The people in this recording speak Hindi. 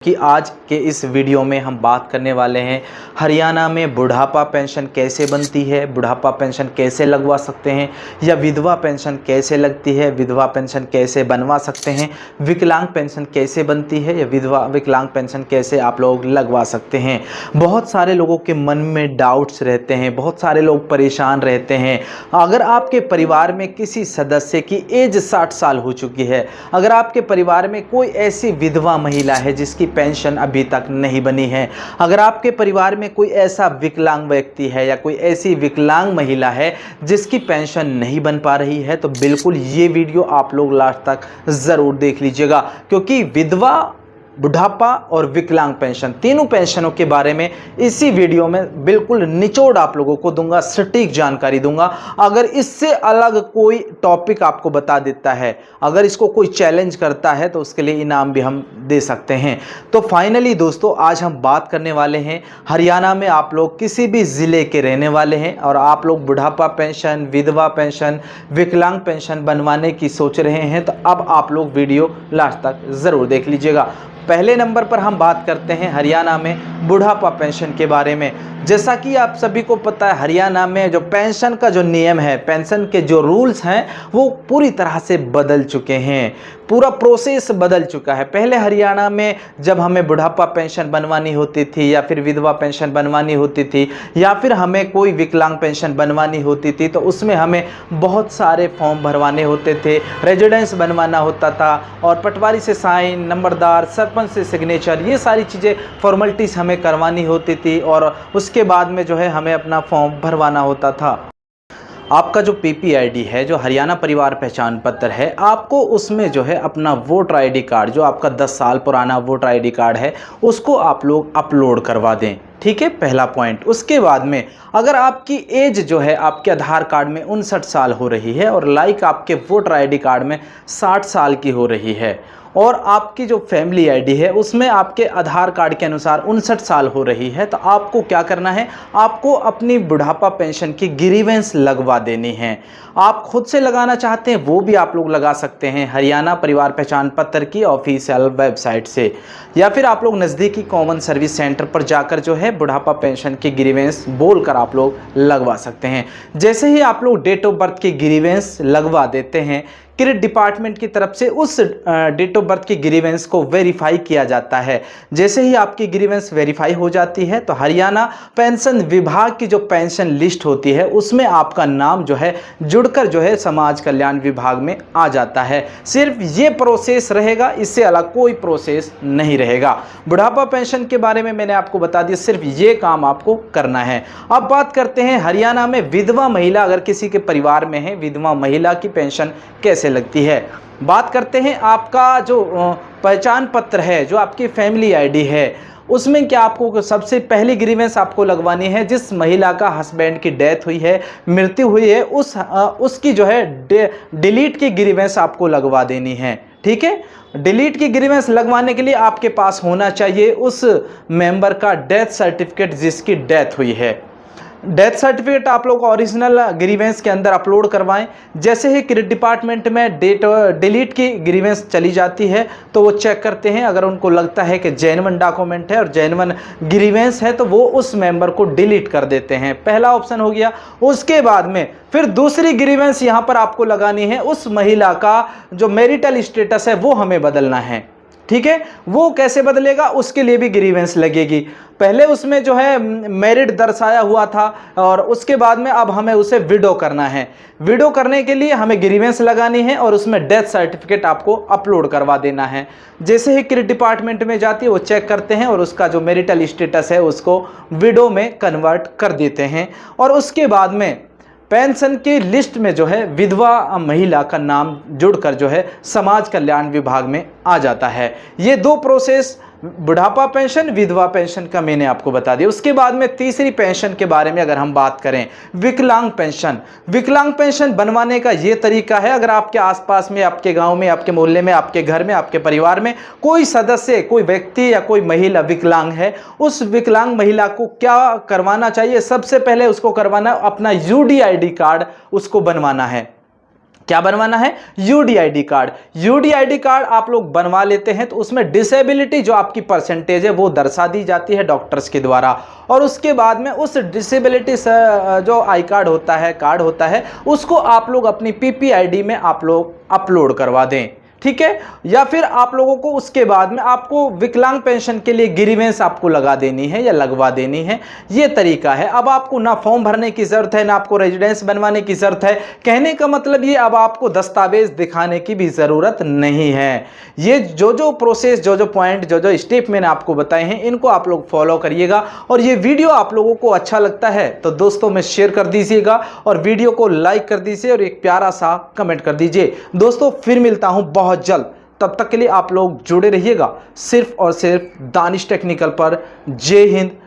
कि आज के इस वीडियो में हम बात करने वाले हैं हरियाणा में बुढ़ापा पेंशन कैसे बनती है, बुढ़ापा पेंशन कैसे लगवा सकते हैं, या विधवा पेंशन कैसे लगती है, विधवा पेंशन कैसे बनवा सकते हैं, विकलांग पेंशन कैसे बनती है या विकलांग पेंशन कैसे आप लोग लगवा सकते हैं। बहुत सारे लोगों के मन में डाउट्स रहते हैं, बहुत सारे लोग परेशान रहते हैं। अगर आपके परिवार में किसी सदस्य की एज 60 साल हो चुकी है, अगर आपके परिवार में कोई ऐसी विधवा महिला है जिसकी पेंशन अभी तक नहीं बनी है, अगर आपके परिवार में कोई ऐसा विकलांग व्यक्ति है या कोई ऐसी विकलांग महिला है जिसकी पेंशन नहीं बन पा रही है, तो बिल्कुल ये वीडियो आप लोग लास्ट तक ज़रूर देख लीजिएगा, क्योंकि विधवा, बुढ़ापा और विकलांग पेंशन तीनों पेंशनों के बारे में इसी वीडियो में बिल्कुल निचोड़ आप लोगों को दूंगा, सटीक जानकारी दूंगा। अगर इससे अलग कोई टॉपिक आपको बता देता है, अगर इसको कोई चैलेंज करता है, तो उसके लिए इनाम भी हम दे सकते हैं। तो फाइनली दोस्तों, आज हम बात करने वाले हैं हरियाणा में आप लोग किसी भी ज़िले के रहने वाले हैं और आप लोग बुढ़ापा पेंशन, विधवा पेंशन, विकलांग पेंशन बनवाने की सोच रहे हैं, तो अब आप लोग वीडियो लास्ट तक ज़रूर देख लीजिएगा। पहले नंबर पर हम बात करते हैं हरियाणा में बुढ़ापा पेंशन के बारे में। जैसा कि आप सभी को पता है, हरियाणा में जो पेंशन का जो नियम है, पेंशन के जो रूल्स हैं, वो पूरी तरह से बदल चुके हैं। पूरा प्रोसेस बदल चुका है। पहले हरियाणा में जब हमें बुढ़ापा पेंशन बनवानी होती थी या फिर विधवा पेंशन बनवानी होती थी या फिर हमें कोई विकलांग पेंशन बनवानी होती थी, तो उसमें हमें बहुत सारे फॉर्म भरवाने होते थे, रेजिडेंस बनवाना होता था और पटवारी से साइन, नंबरदार, सरपंच से सिग्नेचर, ये सारी चीज़ें फॉर्मेलिटीज़ हमें करवानी होती थी और उसके बाद में जो है हमें अपना फॉर्म भरवाना होता था। आपका जो पीपीआईडी है, जो हरियाणा परिवार पहचान पत्र है, आपको उसमें जो है अपना वोटर आईडी कार्ड, जो आपका 10 साल पुराना वोटर आईडी कार्ड है, उसको आप लोग अपलोड करवा दें। ठीक है, पहला पॉइंट। उसके बाद में अगर आपकी एज जो है आपके आधार कार्ड में 59 साल हो रही है और लाइक आपके वोटर आईडी कार्ड में 60 साल की हो रही है और आपकी जो फैमिली आईडी है उसमें आपके आधार कार्ड के अनुसार 59 साल हो रही है, तो आपको क्या करना है, आपको अपनी बुढ़ापा पेंशन की ग्रीवेंस लगवा देनी है। आप खुद से लगाना चाहते हैं वो भी आप लोग लगा सकते हैं हरियाणा परिवार पहचान पत्र की ऑफिशियल वेबसाइट से, या फिर आप लोग नज़दीकी कॉमन सर्विस सेंटर पर जाकर जो है बुढ़ापा पेंशन की ग्रीवेंस बोलकर आप लोग लगवा सकते हैं। जैसे ही आप लोग डेट ऑफ बर्थ की ग्रीवेंस लगवा देते हैं, क्रेडिट डिपार्टमेंट की तरफ से उस डेट ऑफ बर्थ की ग्रीवेंस को वेरीफाई किया जाता है। जैसे ही आपकी ग्रीवेंस वेरीफाई हो जाती है, तो हरियाणा पेंशन विभाग की जो पेंशन लिस्ट होती है उसमें आपका नाम जो है जुड़कर जो है समाज कल्याण विभाग में आ जाता है। सिर्फ ये प्रोसेस रहेगा, इससे अलग कोई प्रोसेस नहीं रहेगा। बुढ़ापा पेंशन के बारे में मैंने आपको बता दिया, सिर्फ ये काम आपको करना है। अब बात करते हैं हरियाणा में विधवा महिला, अगर किसी के परिवार में है, विधवा महिला की पेंशन कैसे लगती है। बात करते हैं आपका जो पहचान पत्र है, जो आपकी फैमिली आईडी है, उसमें क्या आपको सबसे पहली ग्रीवेंस आपको लगवानी है, जिस महिला का हस्बैंड की डेथ हुई है, मृत्यु हुई है, उसकी जो है डिलीट की ग्रीवेंस आपको लगवा देनी है। ठीक है, डिलीट की ग्रीवेंस लगवाने के लिए आपके पास होना चाहिए उस मेंबर का डेथ सर्टिफिकेट जिसकी डेथ हुई है। डेथ सर्टिफिकेट आप लोग ओरिजिनल ग्रीवेंस के अंदर अपलोड करवाएं। जैसे ही क्रेडिट डिपार्टमेंट में डिलीट की ग्रीवेंस चली जाती है, तो वो चेक करते हैं, अगर उनको लगता है कि जेन्युइन डॉक्यूमेंट है और जेन्युइन ग्रीवेंस है, तो वो उस मेंबर को डिलीट कर देते हैं। पहला ऑप्शन हो गया। उसके बाद में फिर दूसरी ग्रीवेंस यहाँ पर आपको लगानी है, उस महिला का जो मैरिटल स्टेटस है वो हमें बदलना है। ठीक है, वो कैसे बदलेगा, उसके लिए भी ग्रीवेंस लगेगी। पहले उसमें जो है मैरिड दर्शाया हुआ था और उसके बाद में अब हमें उसे विडो करना है। विडो करने के लिए हमें ग्रीवेंस लगानी है और उसमें डेथ सर्टिफिकेट आपको अपलोड करवा देना है। जैसे ही क्रेडिट डिपार्टमेंट में जाती है, वो चेक करते हैं और उसका जो मैरिटल स्टेटस है उसको विडो में कन्वर्ट कर देते हैं और उसके बाद में पेंशन की लिस्ट में जो है विधवा महिला का नाम जुड़कर जो है समाज कल्याण विभाग में आ जाता है। ये दो प्रोसेस बुढ़ापा पेंशन, विधवा पेंशन का मैंने आपको बता दिया। उसके बाद में तीसरी पेंशन के बारे में अगर हम बात करें, विकलांग पेंशन। विकलांग पेंशन बनवाने का ये तरीका है, अगर आपके आसपास में, आपके गांव में, आपके मोहल्ले में, आपके घर में, आपके परिवार में कोई सदस्य, कोई व्यक्ति या कोई महिला विकलांग है, उस विकलांग महिला को क्या करवाना चाहिए, सबसे पहले उसको करवाना अपना यूडीआईडी कार्ड उसको बनवाना है। क्या बनवाना है? UDID card. यूडीआईडी कार्ड आप लोग बनवा लेते हैं तो उसमें डिसेबिलिटी जो आपकी परसेंटेज है वो दर्शा दी जाती है डॉक्टर्स के द्वारा, और उसके बाद में उस डिसेबिलिटी जो आई कार्ड होता है उसको आप लोग अपनी पीपीआईडी में आप लोग अपलोड करवा दें, ठीक है। या फिर आप लोगों को उसके बाद में आपको विकलांग पेंशन के लिए ग्रीवेंस आपको लगा देनी है या लगवा देनी है, ये तरीका है। अब आपको ना फॉर्म भरने की जरूरत है, ना आपको रेजिडेंस बनवाने की जरूरत है। कहने का मतलब ये, अब आपको दस्तावेज दिखाने की भी जरूरत नहीं है। ये जो प्रोसेस, जो पॉइंट, जो स्टेप मैंने आपको बताए हैं, इनको आप लोग फॉलो करिएगा। और ये वीडियो आप लोगों को अच्छा लगता है तो दोस्तों में शेयर कर दीजिएगा और वीडियो को लाइक कर दीजिए और एक प्यारा सा कमेंट कर दीजिए। दोस्तों फिर मिलता हूं बहुत जल्द, तब तक के लिए आप लोग जुड़े रहिएगा सिर्फ और सिर्फ दानिश टेक्निकल पर। जय हिंद,